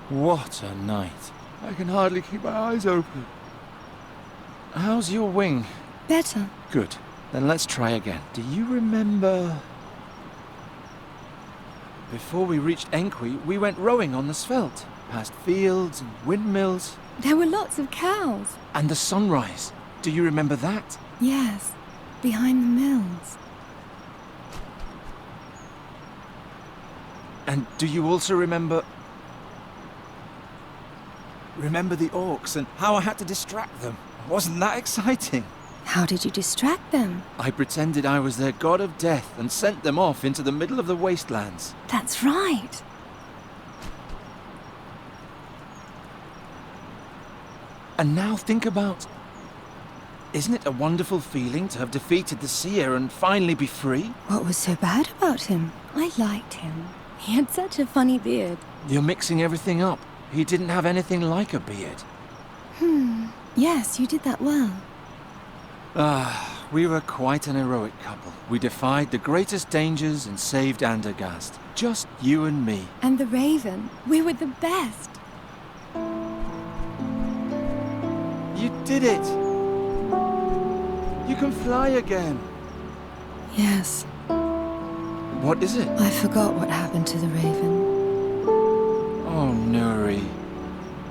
What a night. I can hardly keep my eyes open. How's your wing? Better. Good. Then let's try again. Do you remember... Before we reached Enqui, we went rowing on the Svelte, past fields and windmills. There were lots of cows. And the sunrise. Do you remember that? Yes, behind the mills. And do you also remember... Remember the orcs and how I had to distract them? Wasn't that exciting? How did you distract them? I pretended I was their god of death and sent them off into the middle of the wastelands. That's right. And now think about... Isn't it a wonderful feeling to have defeated the seer and finally be free? What was so bad about him? I liked him. He had such a funny beard. You're mixing everything up. He didn't have anything like a beard. Yes, you did that well. We were quite an heroic couple. We defied the greatest dangers and saved Andergast. Just you and me. And the raven. We were the best. You did it! You can fly again. Yes. What is it? I forgot what happened to the raven. Oh, Nuri.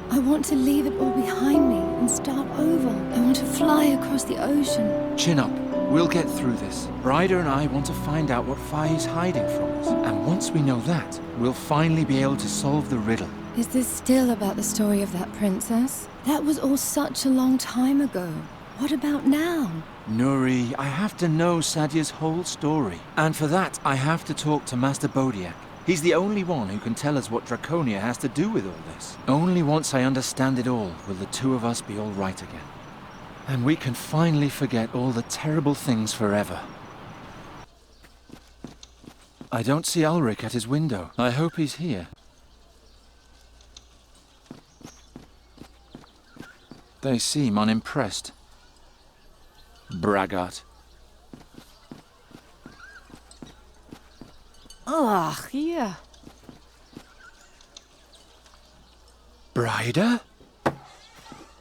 I want to leave it all behind me and start over. I want to fly across the ocean. Chin up. We'll get through this. Bryder and I want to find out what Faye is hiding from us. And once we know that, we'll finally be able to solve the riddle. Is this still about the story of that princess? That was all such a long time ago. What about now? Nuri, I have to know Sadia's whole story. And for that, I have to talk to Master Bodiak. He's the only one who can tell us what Draconia has to do with all this. Only once I understand it all will the two of us be all right again. And we can finally forget all the terrible things forever. I don't see Ulrich at his window. I hope he's here. They seem unimpressed. Braggart. Ach, yeah. Bryder?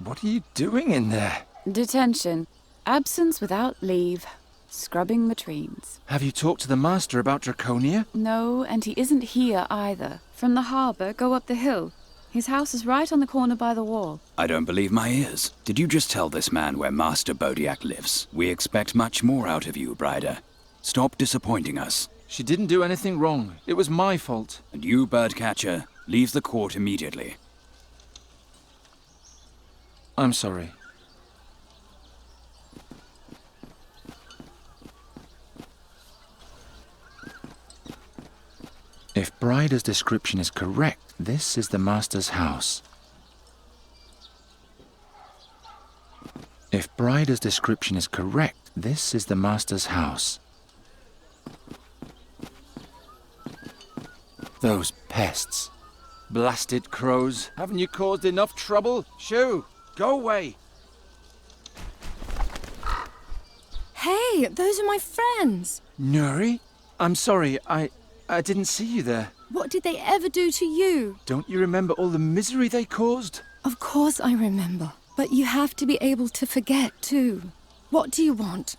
What are you doing in there? Detention. Absence without leave. Scrubbing latrines. Have you talked to the master about Draconia? No, and he isn't here either. From the harbour, go up the hill. His house is right on the corner by the wall. I don't believe my ears. Did you just tell this man where Master Bodiak lives? We expect much more out of you, Bryder. Stop disappointing us. She didn't do anything wrong. It was my fault. And you, Birdcatcher, leave the court immediately. I'm sorry. If Bryder's description is correct, this is the Master's house. If Bryder's description is correct, this is the Master's house. Those pests. Blasted crows. Haven't you caused enough trouble? Shoo! Go away! Hey, those are my friends. Nuri? I'm sorry, I didn't see you there. What did they ever do to you? Don't you remember all the misery they caused? Of course I remember. But you have to be able to forget, too. What do you want?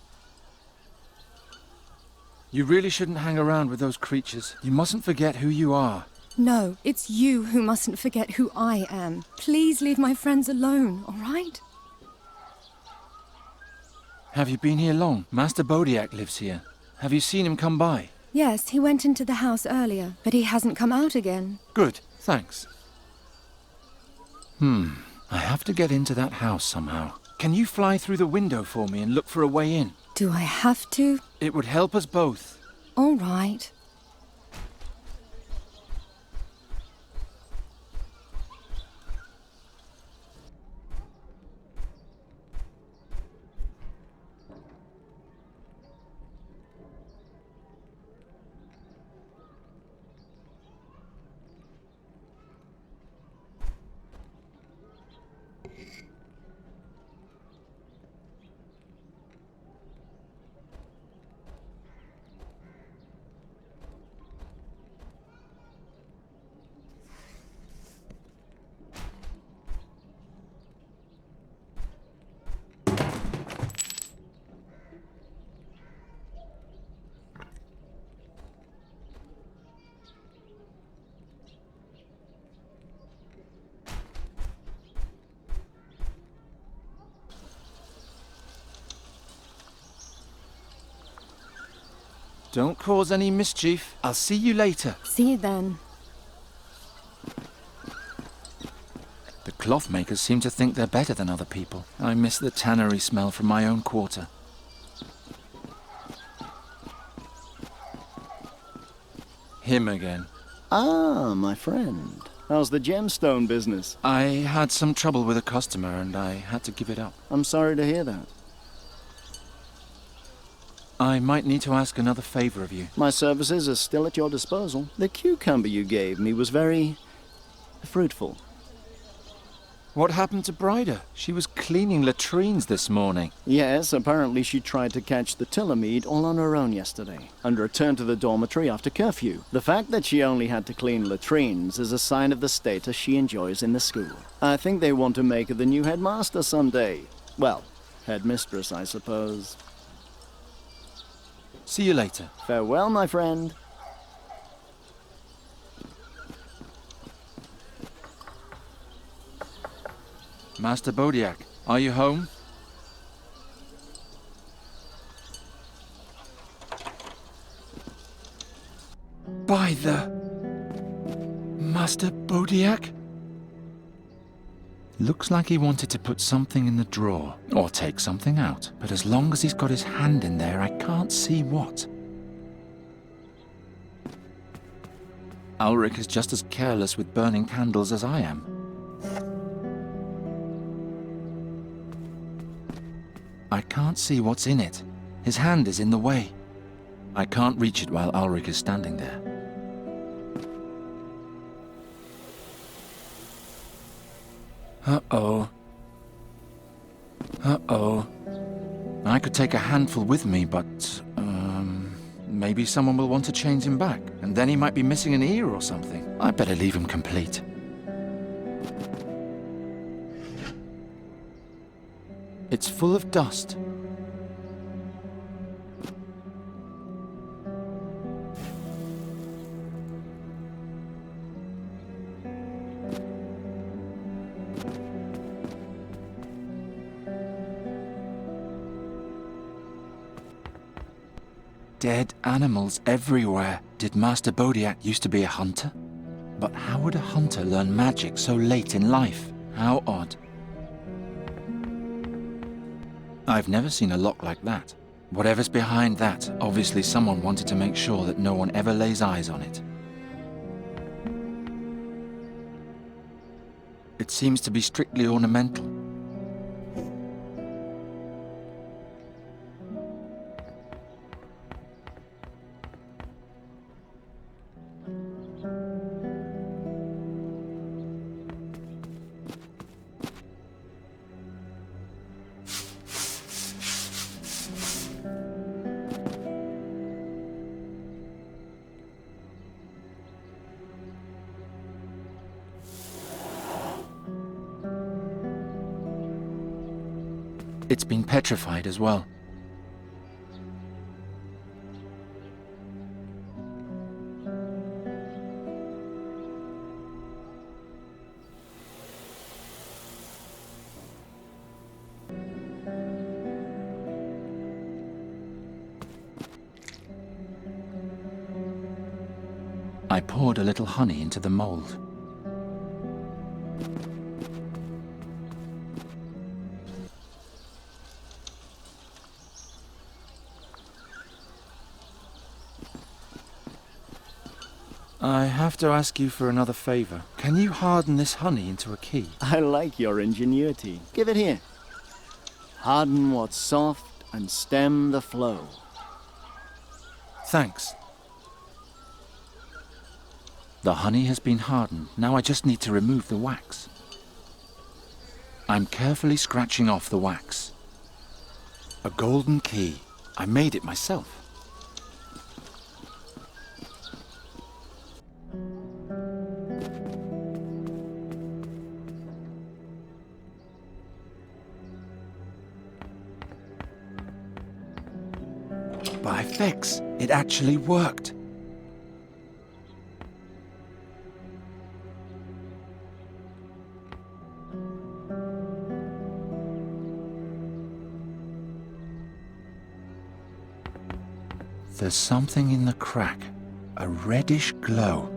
You really shouldn't hang around with those creatures. You mustn't forget who you are. No, it's you who mustn't forget who I am. Please leave my friends alone, all right? Have you been here long? Master Bodiak lives here. Have you seen him come by? Yes, he went into the house earlier, but he hasn't come out again. Good, thanks. I have to get into that house somehow. Can you fly through the window for me and look for a way in? Do I have to? It would help us both. All right. Don't cause any mischief. I'll see you later. See you then. The cloth makers seem to think they're better than other people. I miss the tannery smell from my own quarter. Him again. Ah, my friend. How's the gemstone business? I had some trouble with a customer and I had to give it up. I'm sorry to hear that. I might need to ask another favor of you. My services are still at your disposal. The cucumber you gave me was very fruitful. What happened to Bryder? She was cleaning latrines this morning. Yes, apparently she tried to catch the Tillamede all on her own yesterday, and returned to the dormitory after curfew. The fact that she only had to clean latrines is a sign of the status she enjoys in the school. I think they want to make her the new headmaster someday. Well, headmistress, I suppose. See you later. Farewell, my friend. Master Bodiak, are you home? By the... Master Bodiak? Looks like he wanted to put something in the drawer, or take something out. But as long as he's got his hand in there, I can't see what. Ulrich is just as careless with burning candles as I am. I can't see what's in it. His hand is in the way. I can't reach it while Ulrich is standing there. Uh-oh. Uh-oh. I could take a handful with me, but, maybe someone will want to change him back, and then he might be missing an ear or something. I better leave him complete. It's full of dust. Dead animals everywhere. Did Master Bodiak used to be a hunter? But how would a hunter learn magic so late in life? How odd. I've never seen a lock like that. Whatever's behind that, obviously someone wanted to make sure that no one ever lays eyes on it. It seems to be strictly ornamental. It's been petrified as well. I poured a little honey into the mold. I have to ask you for another favor. Can you harden this honey into a key? I like your ingenuity. Give it here. Harden what's soft and stem the flow. Thanks. The honey has been hardened. Now I just need to remove the wax. I'm carefully scratching off the wax. A golden key. I made it myself. By fix, it actually worked. There's something in the crack. A reddish glow.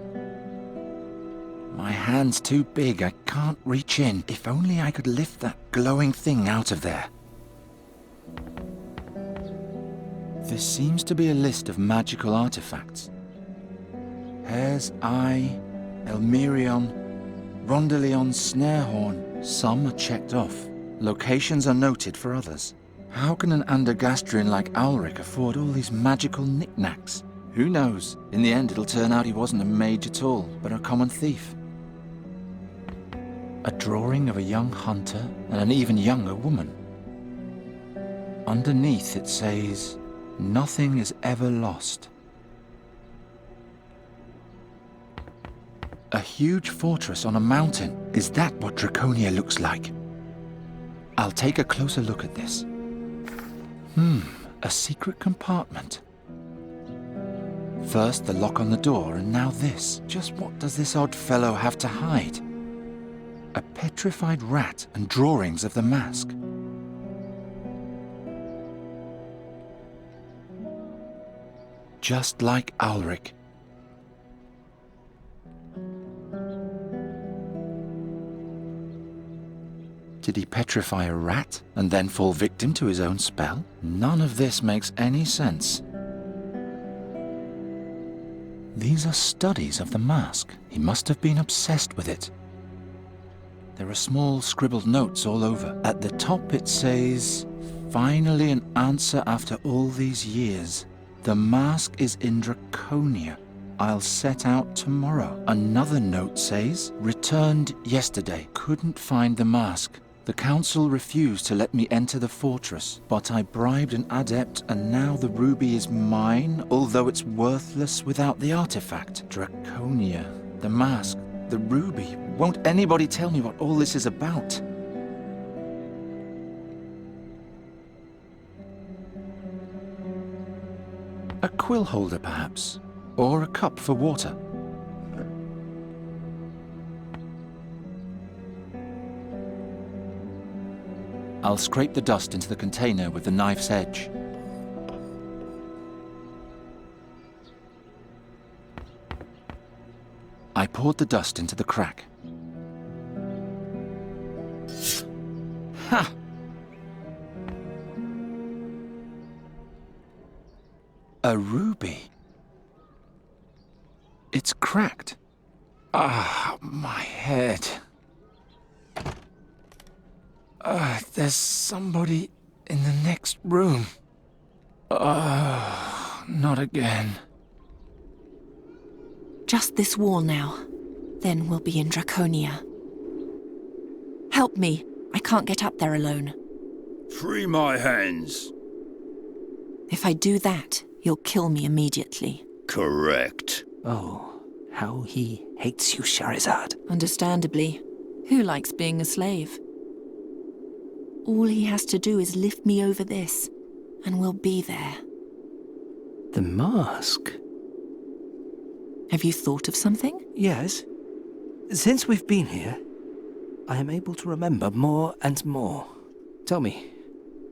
My hand's too big, I can't reach in. If only I could lift that glowing thing out of there. This seems to be a list of magical artifacts. Hare's eye, Elmerion, Rondeleon's snare horn. Some are checked off. Locations are noted for others. How can an Andergastrian like Ulrich afford all these magical knickknacks? Who knows? In the end, it'll turn out he wasn't a mage at all, but a common thief. A drawing of a young hunter and an even younger woman. Underneath it says, "Nothing is ever lost." A huge fortress on a mountain. Is that what Draconia looks like? I'll take a closer look at this. A secret compartment. First the lock on the door, and now this. Just what does this odd fellow have to hide? A petrified rat and drawings of the mask. Just like Ulrich. Did he petrify a rat and then fall victim to his own spell? None of this makes any sense. These are studies of the mask. He must have been obsessed with it. There are small scribbled notes all over. At the top it says, "Finally an answer after all these years. The mask is in Draconia. I'll set out tomorrow." Another note says, "Returned yesterday. Couldn't find the mask. The council refused to let me enter the fortress, but I bribed an adept and now the ruby is mine, although it's worthless without the artifact." Draconia, the mask, the ruby. Won't anybody tell me what all this is about? A quill holder, perhaps? Or a cup for water? I'll scrape the dust into the container with the knife's edge. I poured the dust into the crack. Ha! A ruby. It's cracked. Ah, my head. There's somebody in the next room. Not again. Just this wall now. Then we'll be in Draconia. Help me. I can't get up there alone. Free my hands. If I do that, you'll kill me immediately. Correct. Oh, how he hates you, Charizard. Understandably. Who likes being a slave? All he has to do is lift me over this, and we'll be there. The mask? Have you thought of something? Yes. Since we've been here, I am able to remember more and more. Tell me,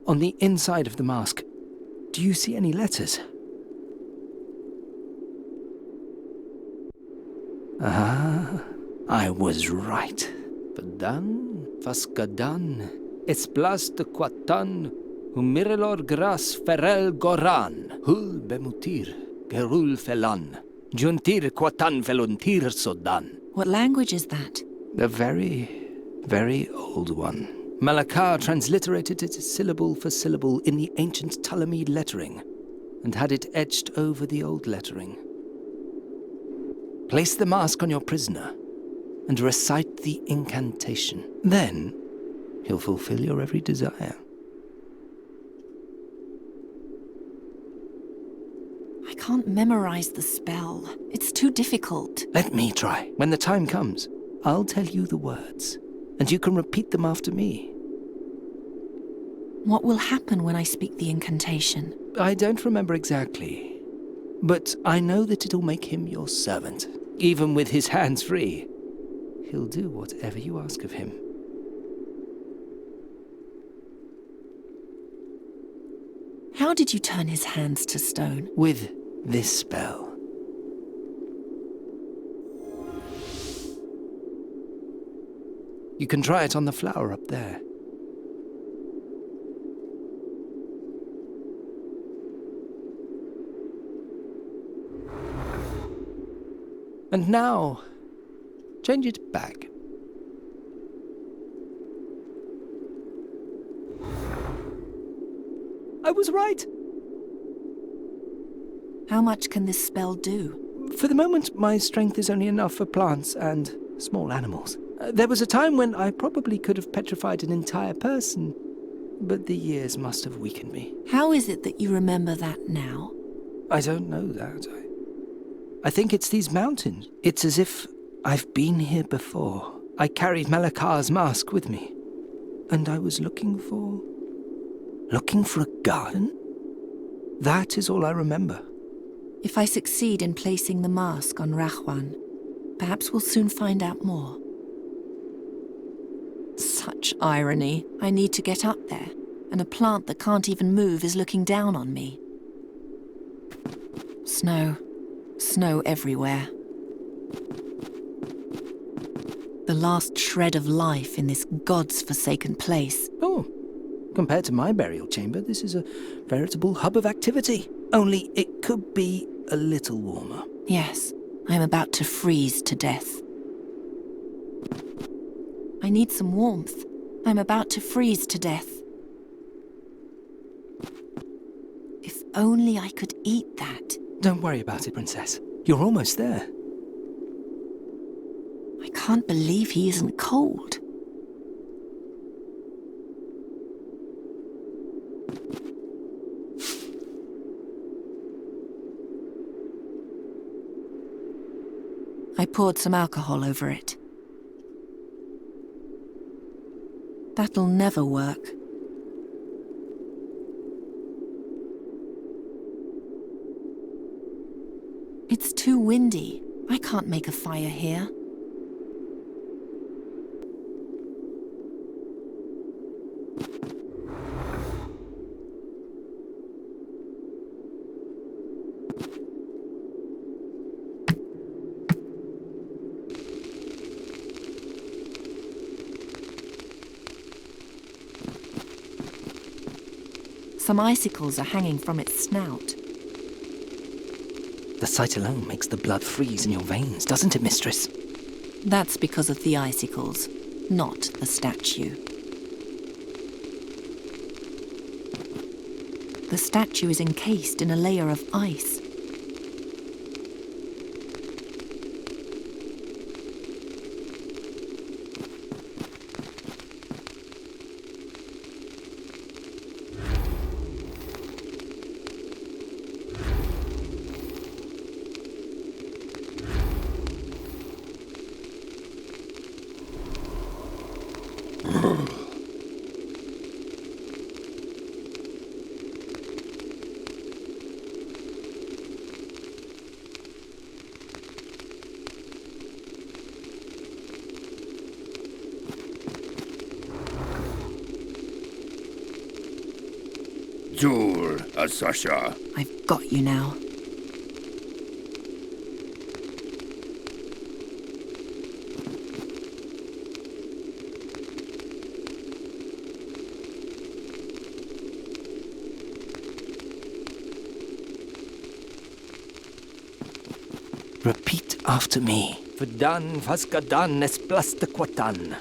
on the inside of the mask, do you see any letters? Ah, I was right. Padan, Faskadan, Esplas de Quatan, Humirelor Gras Ferel Goran, Hul Bemutir, Gerul Felan, Juntir Quatan Veluntir Sodan. What language is that? The very, very old one. Malakar transliterated it syllable for syllable in the ancient Ptolemaic lettering, and had it etched over the old lettering. Place the mask on your prisoner, and recite the incantation. Then, he'll fulfill your every desire. I can't memorize the spell. It's too difficult. Let me try. When the time comes, I'll tell you the words, and you can repeat them after me. What will happen when I speak the incantation? I don't remember exactly, but I know that it'll make him your servant. Even with his hands free, he'll do whatever you ask of him. How did you turn his hands to stone? With this spell. You can try it on the flower up there. And now, change it back. I was right. How much can this spell do? For the moment, my strength is only enough for plants and small animals. There was a time when I probably could have petrified an entire person, but the years must have weakened me. How is it that you remember that now? I don't know that. I think it's these mountains. It's as if I've been here before. I carried Malakar's mask with me, and I was looking for a garden? That is all I remember. If I succeed in placing the mask on Rahwan, perhaps we'll soon find out more. Such irony. I need to get up there, and a plant that can't even move is looking down on me. Snow. Snow everywhere. The last shred of life in this God's forsaken place. Oh, compared to my burial chamber, this is a veritable hub of activity. Only it could be a little warmer. Yes, I'm about to freeze to death. I need some warmth. I'm about to freeze to death. If only I could eat that. Don't worry about it, Princess. You're almost there. I can't believe he isn't cold. I poured some alcohol over it. That'll never work. It's too windy. I can't make a fire here. Some icicles are hanging from its snout. The sight alone makes the blood freeze in your veins, doesn't it, mistress? That's because of the icicles, not the statue. The statue is encased in a layer of ice. Zur, Asasha. I've got you now. Repeat after me. Fadan faskadan es plastaquatan.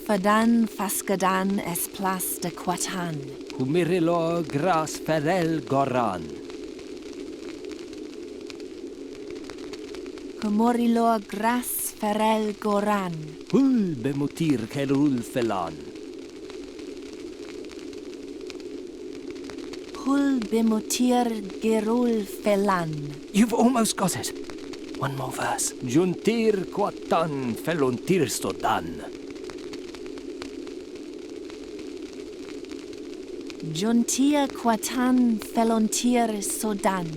Fadan faskadan es plas de quatan. Humirilo gras ferel goran. Humorilo gras ferel goran. Hul bemutir kerul felan. Hul bimutir gerul felan. You've almost got it. One more verse. Juntir quatan felontir stodan. Juntia quatan felontir sodan.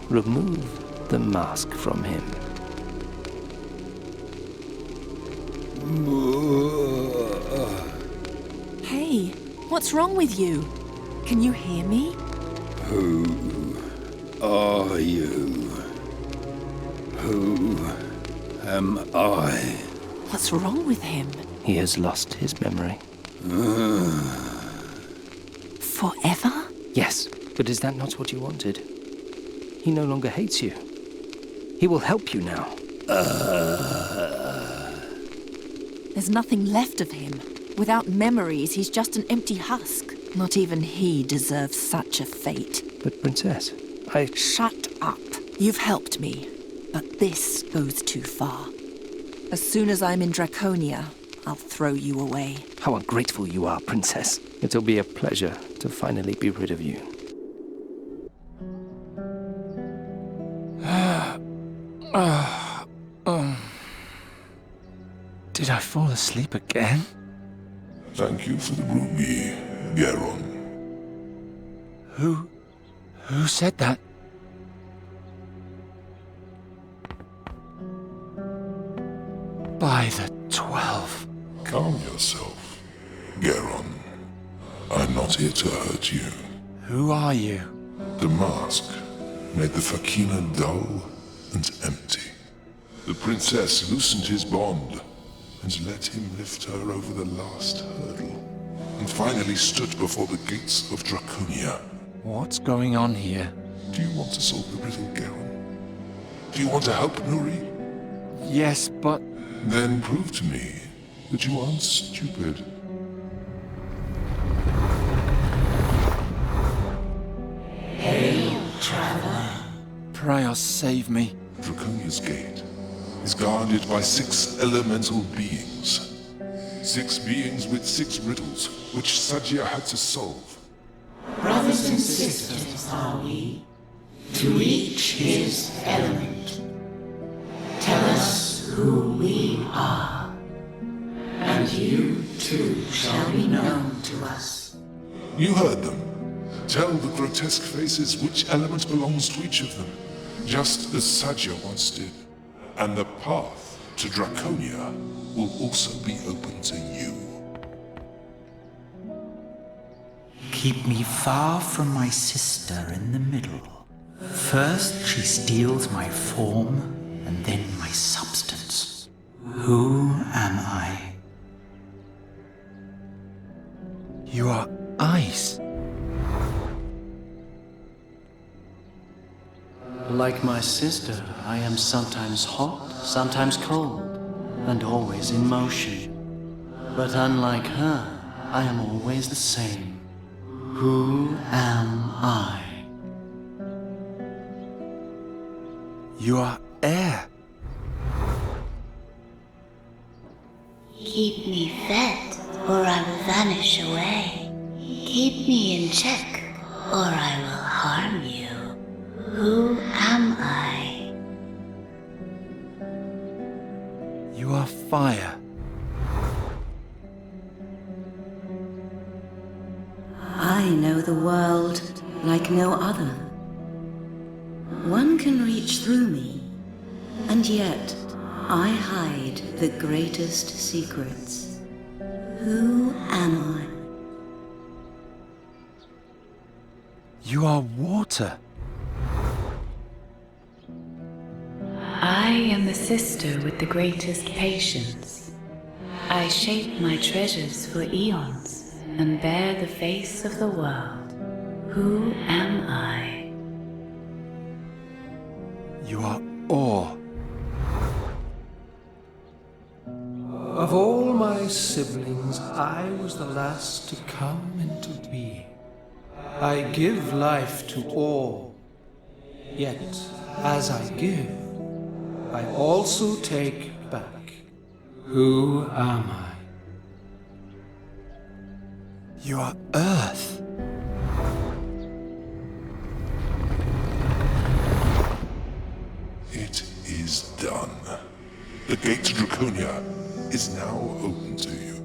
Remove the mask from him. What's wrong with you? Can you hear me? Who are you? Who am I? What's wrong with him? He has lost his memory. Forever? Yes, but is that not what you wanted? He no longer hates you. He will help you now. There's nothing left of him. Without memories, he's just an empty husk. Not even he deserves such a fate. But Princess, Shut up. You've helped me, but this goes too far. As soon as I'm in Draconia, I'll throw you away. How ungrateful you are, Princess. It'll be a pleasure to finally be rid of you. Did I fall asleep again? Thank you for the ruby, Garon. Who said that? By the 12. Calm yourself, Garon. I'm not here to hurt you. Who are you? The mask made the Fakina dull and empty. The princess loosened his bond and let him lift her over the last hurdle, and finally stood before the gates of Draconia. What's going on here? Do you want to solve the riddle, Garon? Do you want to help Nuri? Yes, but... Then prove to me that you aren't stupid. Hail, traveler. Prior, save me. Draconia's gate is guarded by 6 elemental beings. 6 beings with 6 riddles, which Sadia had to solve. Brothers and sisters are we, to each his element. Tell us who we are, and you too shall be known to us. You heard them. Tell the grotesque faces which element belongs to each of them, just as Sadia once did. And the path to Draconia will also be open to you. Keep me far from my sister in the middle. First she steals my form, and then my substance. Who am I? You are ice. Like my sister, I am sometimes hot, sometimes cold, and always in motion. But unlike her, I am always the same. Who am I? You are air. Keep me fed, or I will vanish away. Keep me in check, or I will harm you. Who am I? You are fire. I know the world like no other. One can reach through me, and yet I hide the greatest secrets. Who am I? You are water. I am the sister with the greatest patience. I shape my treasures for eons and bear the face of the world. Who am I? You are ore. Of all my siblings, I was the last to come into being. I give life to all, yet as I give, I also take back. Who am I? You are earth. It is done. The gate to Draconia is now open to you.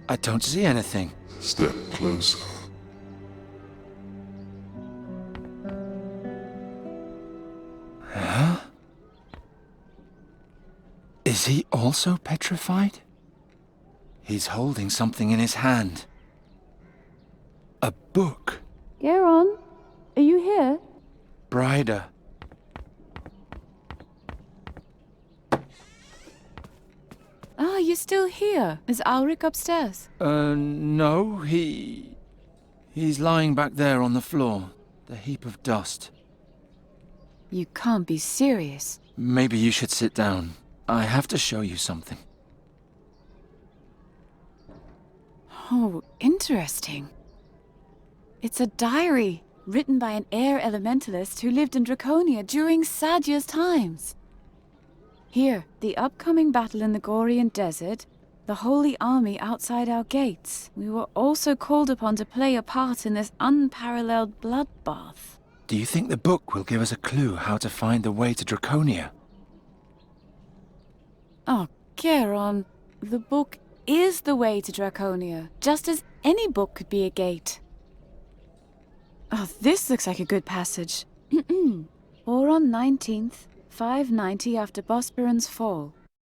I don't see anything. Step closer. Huh? Is he also petrified? He's holding something in his hand. A book. Geron, are you here? Bryder. Ah, you're still here. Is Ulrich upstairs? No, he's lying back there on the floor. The heap of dust. You can't be serious. Maybe you should sit down. I have to show you something. Oh, interesting. It's a diary written by an air elementalist who lived in Draconia during Sadia's times. Here, the upcoming battle in the Gorian desert, the holy army outside our gates. We were also called upon to play a part in this unparalleled bloodbath. Do you think the book will give us a clue how to find the way to Draconia? Oh, Geron, the book is the way to Draconia, just as any book could be a gate. Oh, this looks like a good passage. Boron 19th, 590 after Bosporan's fall.